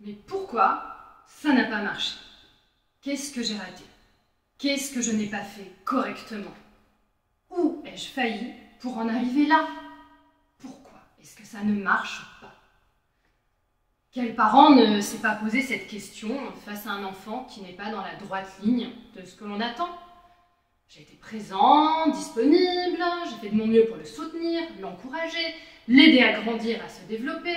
Mais pourquoi ça n'a pas marché? Qu'est-ce que j'ai raté? Qu'est-ce que je n'ai pas fait correctement? Où ai-je failli pour en arriver là? Pourquoi est-ce que ça ne marche pas? Quel parent ne s'est pas posé cette question face à un enfant qui n'est pas dans la droite ligne de ce que l'on attend? J'ai été présent, disponible, j'ai fait de mon mieux pour le soutenir, l'encourager, l'aider à grandir, à se développer.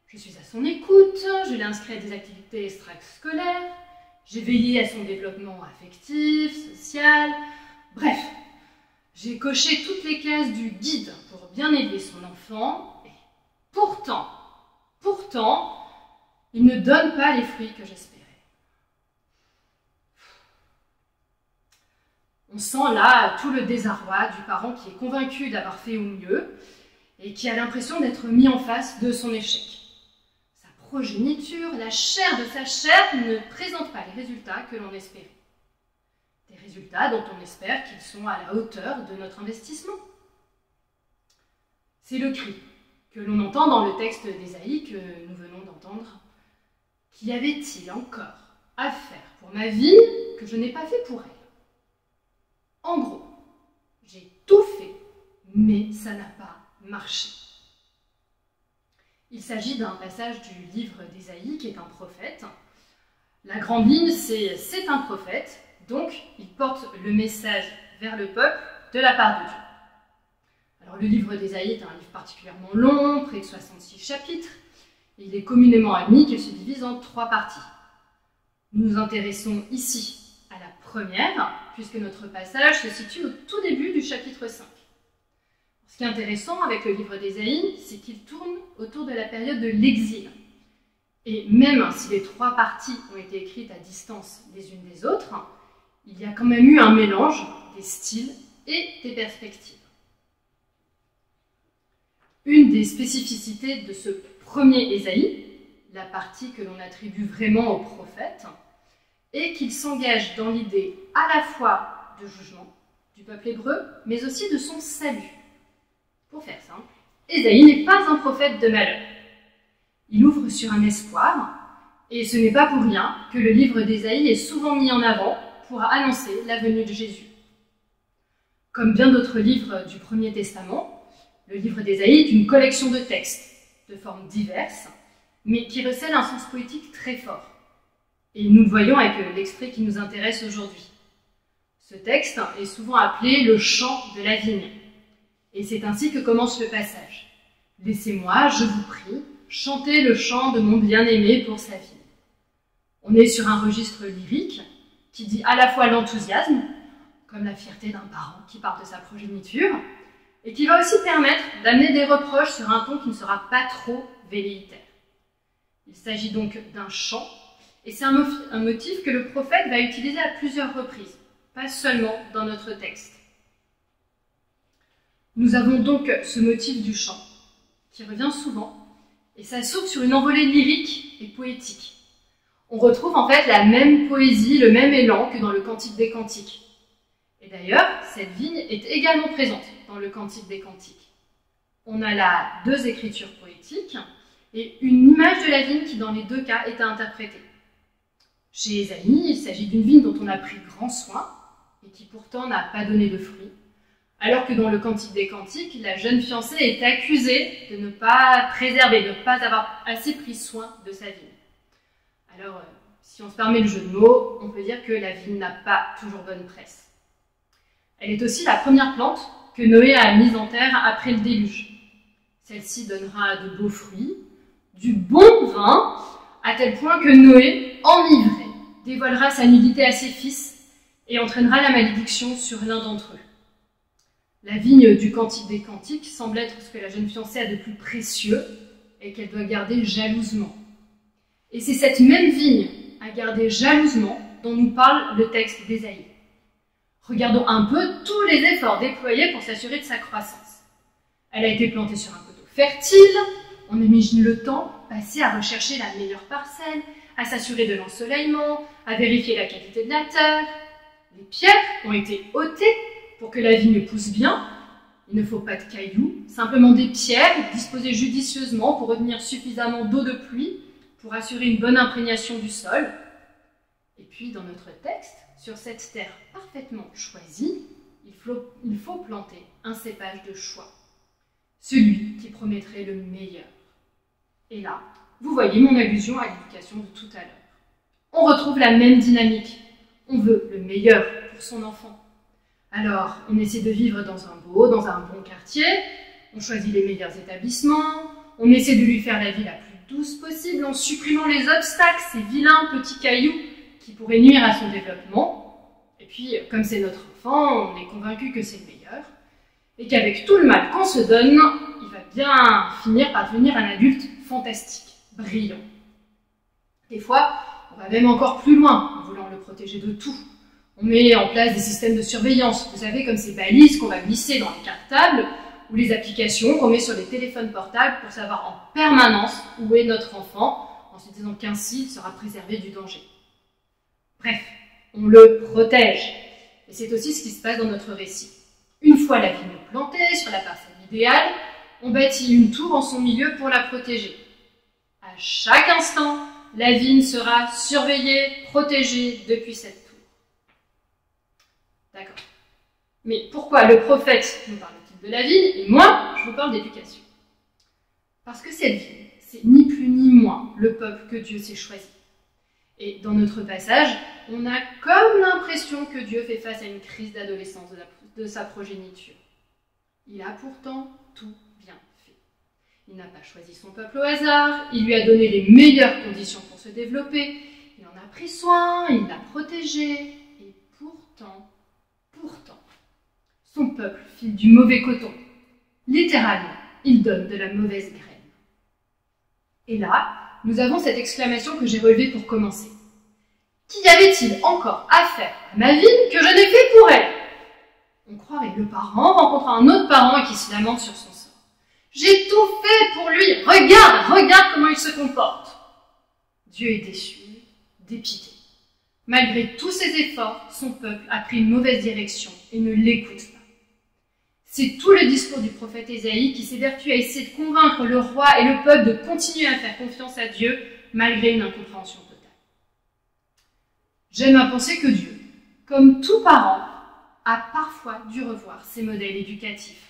Je suis à son écoute, je l'ai inscrit à des activités extrascolaires, j'ai veillé à son développement affectif, social, bref. J'ai coché toutes les cases du guide pour bien élever son enfant et pourtant, il ne donne pas les fruits que j'espérais. On sent là tout le désarroi du parent qui est convaincu d'avoir fait au mieux et qui a l'impression d'être mis en face de son échec. Sa progéniture, la chair de sa chair, ne présente pas les résultats que l'on espérait. Des résultats dont on espère qu'ils sont à la hauteur de notre investissement. C'est le cri que l'on entend dans le texte d'Ésaïe que nous venons d'entendre. Qu'y avait-il encore à faire pour ma vie que je n'ai pas fait pour elle? En gros, j'ai tout fait, mais ça n'a pas marché. Il s'agit d'un passage du livre d'Ésaïe qui est un prophète. La grande ligne, c'est un prophète, donc il porte le message vers le peuple de la part de Dieu. Alors le livre d'Ésaïe est un livre particulièrement long, près de 66 chapitres, et il est communément admis qu'il se divise en 3 parties. Nous nous intéressons ici à la première, puisque notre passage se situe au tout début du chapitre 5. Ce qui est intéressant avec le livre d'Ésaïe, c'est qu'il tourne autour de la période de l'exil. Et même si les 3 parties ont été écrites à distance les unes des autres, il y a quand même eu un mélange des styles et des perspectives. Une des spécificités de ce premier Ésaïe, la partie que l'on attribue vraiment au prophète, est qu'il s'engage dans l'idée à la fois de jugement du peuple hébreu, mais aussi de son salut. Pour faire simple, Ésaïe n'est pas un prophète de malheur. Il ouvre sur un espoir, et ce n'est pas pour rien que le livre d'Ésaïe est souvent mis en avant pour annoncer la venue de Jésus. Comme bien d'autres livres du Premier Testament, le livre d'Ésaïe est une collection de textes, de formes diverses, mais qui recèlent un sens poétique très fort. Et nous le voyons avec l'extrait qui nous intéresse aujourd'hui. Ce texte est souvent appelé le chant de la vigne. Et c'est ainsi que commence le passage. « Laissez-moi, je vous prie, chanter le chant de mon bien-aimé pour sa vigne. » On est sur un registre lyrique qui dit à la fois l'enthousiasme, comme la fierté d'un parent qui parle de sa progéniture, et qui va aussi permettre d'amener des reproches sur un ton qui ne sera pas trop velléitaire. Il s'agit donc d'un chant, et c'est un motif que le prophète va utiliser à plusieurs reprises, pas seulement dans notre texte. Nous avons donc ce motif du chant, qui revient souvent, et ça s'ouvre sur une envolée lyrique et poétique. On retrouve en fait la même poésie, le même élan que dans le Cantique des Cantiques. Et d'ailleurs, cette vigne est également présente dans le Cantique des Cantiques. On a là 2 écritures poétiques et une image de la vigne qui, dans les 2 cas, est à interpréter. Chez Ésaïe, il s'agit d'une vigne dont on a pris grand soin et qui pourtant n'a pas donné de fruits, alors que dans le Cantique des Cantiques, la jeune fiancée est accusée de ne pas préserver, de ne pas avoir assez pris soin de sa vigne. Alors, si on se permet le jeu de mots, on peut dire que la vigne n'a pas toujours bonne presse. Elle est aussi la première plante que Noé a mise en terre après le déluge. Celle-ci donnera de beaux fruits, du bon vin, à tel point que Noé, enivré, dévoilera sa nudité à ses fils et entraînera la malédiction sur l'un d'entre eux. La vigne du Cantique des Cantiques semble être ce que la jeune fiancée a de plus précieux et qu'elle doit garder jalousement. Et c'est cette même vigne à garder jalousement dont nous parle le texte d'Ésaïe. Regardons un peu tous les efforts déployés pour s'assurer de sa croissance. Elle a été plantée sur un coteau fertile, on imagine le temps passé à rechercher la meilleure parcelle, à s'assurer de l'ensoleillement, à vérifier la qualité de la terre. Les pierres ont été ôtées pour que la vigne pousse bien. Il ne faut pas de cailloux, simplement des pierres disposées judicieusement pour retenir suffisamment d'eau de pluie pour assurer une bonne imprégnation du sol. Et puis, dans notre texte, sur cette terre parfaitement choisie, il faut planter un cépage de choix, celui qui promettrait le meilleur. Et là, vous voyez mon allusion à l'éducation de tout à l'heure. On retrouve la même dynamique. On veut le meilleur pour son enfant. Alors, on essaie de vivre dans un bon quartier, on choisit les meilleurs établissements, on essaie de lui faire la vie la plus douce possible en supprimant les obstacles, ces vilains petits cailloux qui pourraient nuire à son développement. Et puis, comme c'est notre enfant, on est convaincu que c'est le meilleur, et qu'avec tout le mal qu'on se donne, il va bien finir par devenir un adulte fantastique, brillant. Des fois, on va même encore plus loin, en voulant le protéger de tout. On met en place des systèmes de surveillance, vous savez, comme ces balises qu'on va glisser dans les cartables, ou les applications qu'on met sur les téléphones portables pour savoir en permanence où est notre enfant, en se disant qu'ainsi il sera préservé du danger. Bref, on le protège. Et c'est aussi ce qui se passe dans notre récit. Une fois la vigne plantée sur la parcelle idéale, on bâtit une tour en son milieu pour la protéger. À chaque instant, la vigne sera surveillée, protégée depuis cette tour. D'accord. Mais pourquoi le prophète nous parle-t-il de la vigne et moi, je vous parle d'éducation? Parce que cette vigne, c'est ni plus ni moins le peuple que Dieu s'est choisi. Et dans notre passage, on a comme l'impression que Dieu fait face à une crise d'adolescence de sa progéniture. Il a pourtant tout bien fait. Il n'a pas choisi son peuple au hasard, il lui a donné les meilleures conditions pour se développer, il en a pris soin, il l'a protégé, et pourtant, son peuple file du mauvais coton. Littéralement, il donne de la mauvaise graine. Et là, nous avons cette exclamation que j'ai relevée pour commencer. Qu'y avait-il encore à faire à ma vigne que je n'ai fait pour elle? On croirait le parent rencontrant un autre parent et qui se lamente sur son sort. J'ai tout fait pour lui, regarde comment il se comporte. Dieu est déçu, dépité. Malgré tous ses efforts, son peuple a pris une mauvaise direction et ne l'écoute pas. C'est tout le discours du prophète Ésaïe qui s'évertue à essayer de convaincre le roi et le peuple de continuer à faire confiance à Dieu malgré une incompréhension totale. J'aime à penser que Dieu, comme tout parent, a parfois dû revoir ses modèles éducatifs.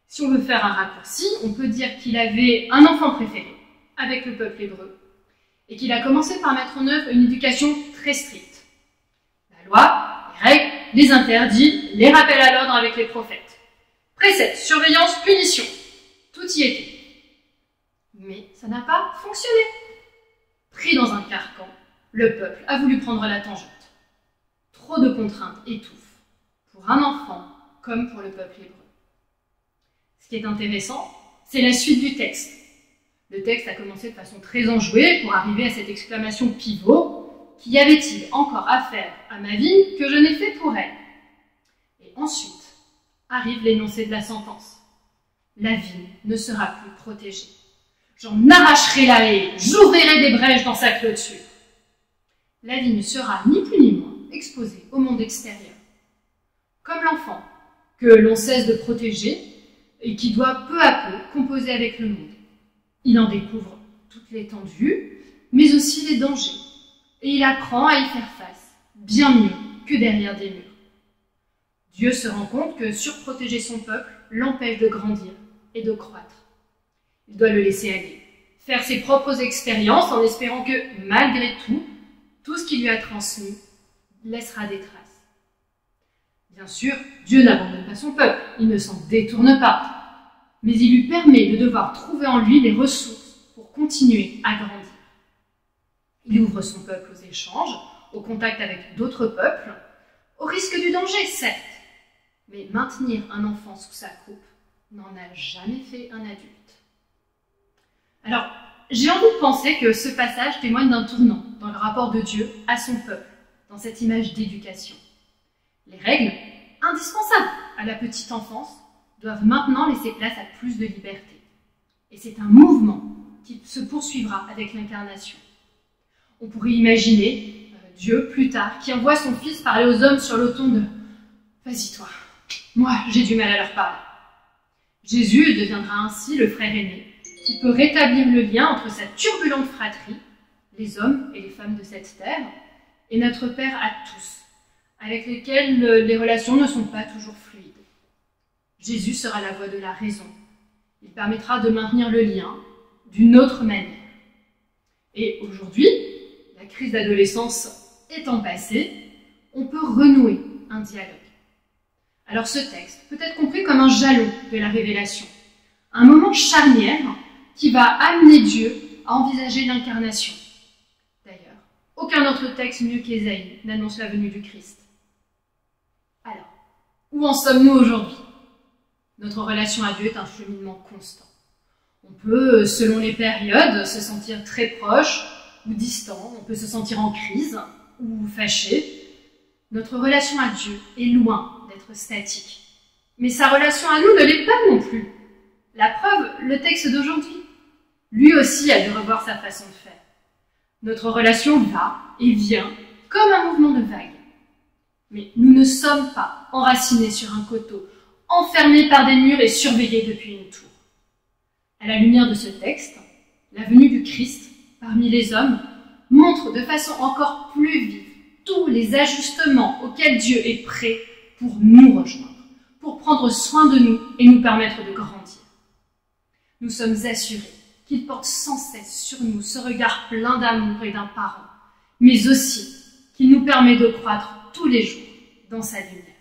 Si on veut faire un raccourci, on peut dire qu'il avait un enfant préféré avec le peuple hébreu et qu'il a commencé par mettre en œuvre une éducation très stricte. La loi, les règles, les interdits, les rappels à l'ordre avec les prophètes. Préceptes, surveillance, punition. Tout y était. Mais ça n'a pas fonctionné. Pris dans un carcan, le peuple a voulu prendre la tangente. Trop de contraintes étouffent, pour un enfant comme pour le peuple hébreu. Ce qui est intéressant, c'est la suite du texte. Le texte a commencé de façon très enjouée pour arriver à cette exclamation pivot. Qu'y avait-il encore à faire à ma vigne que je n'ai fait pour elle? Et ensuite arrive l'énoncé de la sentence. La vigne ne sera plus protégée. J'en arracherai la haie, j'ouvrirai des brèches dans sa clôture. La vigne sera ni plus ni moins exposée au monde extérieur. Comme l'enfant que l'on cesse de protéger et qui doit peu à peu composer avec le monde. Il en découvre toute l'étendue, mais aussi les dangers. Et il apprend à y faire face, bien mieux que derrière des murs. Dieu se rend compte que surprotéger son peuple l'empêche de grandir et de croître. Il doit le laisser aller, faire ses propres expériences en espérant que, malgré tout ce qu'il lui a transmis laissera des traces. Bien sûr, Dieu n'abandonne pas son peuple, il ne s'en détourne pas, mais il lui permet de devoir trouver en lui les ressources pour continuer à grandir. Il ouvre son peuple aux échanges, au contact avec d'autres peuples, au risque du danger, certes, mais maintenir un enfant sous sa coupe n'en a jamais fait un adulte. Alors, j'ai envie de penser que ce passage témoigne d'un tournant dans le rapport de Dieu à son peuple, dans cette image d'éducation. Les règles, indispensables à la petite enfance, doivent maintenant laisser place à plus de liberté. Et c'est un mouvement qui se poursuivra avec l'incarnation. On pourrait imaginer Dieu, plus tard, qui envoie son fils parler aux hommes sur le ton de « Vas-y toi, moi j'ai du mal à leur parler ». Jésus deviendra ainsi le frère aîné, qui peut rétablir le lien entre sa turbulente fratrie, les hommes et les femmes de cette terre, et notre Père à tous, avec lesquels les relations ne sont pas toujours fluides. Jésus sera la voix de la raison. Il permettra de maintenir le lien d'une autre manière. Et aujourd'hui, la crise d'adolescence étant passée, on peut renouer un dialogue. Alors ce texte peut être compris comme un jalon de la révélation, un moment charnière qui va amener Dieu à envisager l'incarnation. D'ailleurs, aucun autre texte mieux qu'Ésaïe n'annonce la venue du Christ. Alors, où en sommes-nous aujourd'hui? Notre relation à Dieu est un cheminement constant. On peut, selon les périodes, se sentir très proche ou distant, on peut se sentir en crise ou fâché. Notre relation à Dieu est loin d'être statique. Mais sa relation à nous ne l'est pas non plus. La preuve, le texte d'aujourd'hui. Lui aussi a dû revoir sa façon de faire. Notre relation va et vient comme un mouvement de vague. Mais nous ne sommes pas enracinés sur un coteau, enfermés par des murs et surveillés depuis une tour. À la lumière de ce texte, la venue du Christ parmi les hommes montre de façon encore plus vive tous les ajustements auxquels Dieu est prêt pour nous rejoindre, pour prendre soin de nous et nous permettre de grandir. Nous sommes assurés qu'il porte sans cesse sur nous ce regard plein d'amour et d'un parent, mais aussi qu'il nous permet de croître tous les jours dans sa lumière.